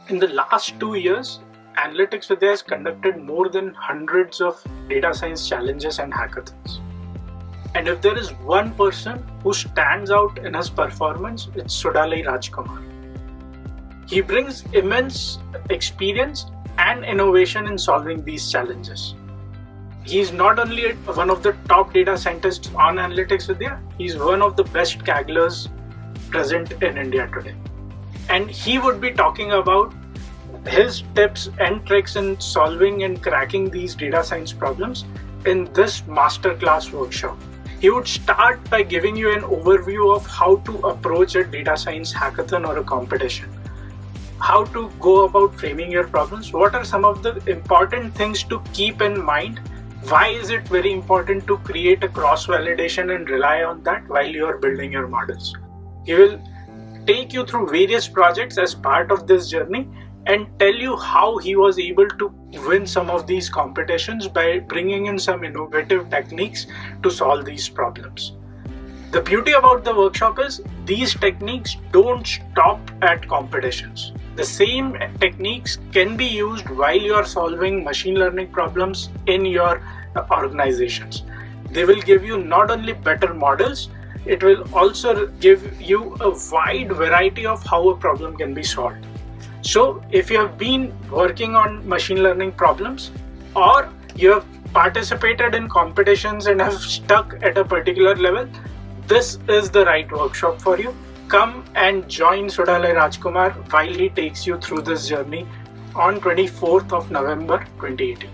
In the last 2 years, Analytics Vidya has conducted more than hundreds of data science challenges and hackathons. And if there is one person who stands out in his performance, it's Sudhalai Rajkumar. He brings immense experience and innovation in solving these challenges. He's not only one of the top data scientists on Analytics Vidya, he's one of the best Kaglers present in India today. And he would be talking about his tips and tricks in solving and cracking these data science problems in this masterclass workshop. He would start by giving you an overview of how to approach a data science hackathon or a competition, how to go about framing your problems, what are some of the important things to keep in mind, why is it very important to create a cross-validation and rely on that while you are building your models. He will take you through various projects as part of this journey and tell you how he was able to win some of these competitions by bringing in some innovative techniques to solve these problems. The beauty about the workshop is these techniques don't stop at competitions. The same techniques can be used while you are solving machine learning problems in your organizations. They will give you not only better models, it will also give you a wide variety of how a problem can be solved. So if you have been working on machine learning problems or you have participated in competitions and have stuck at a particular level, this is the right workshop for you. Come and join Sudhalai Rajkumar while he takes you through this journey on 24th of November 2018.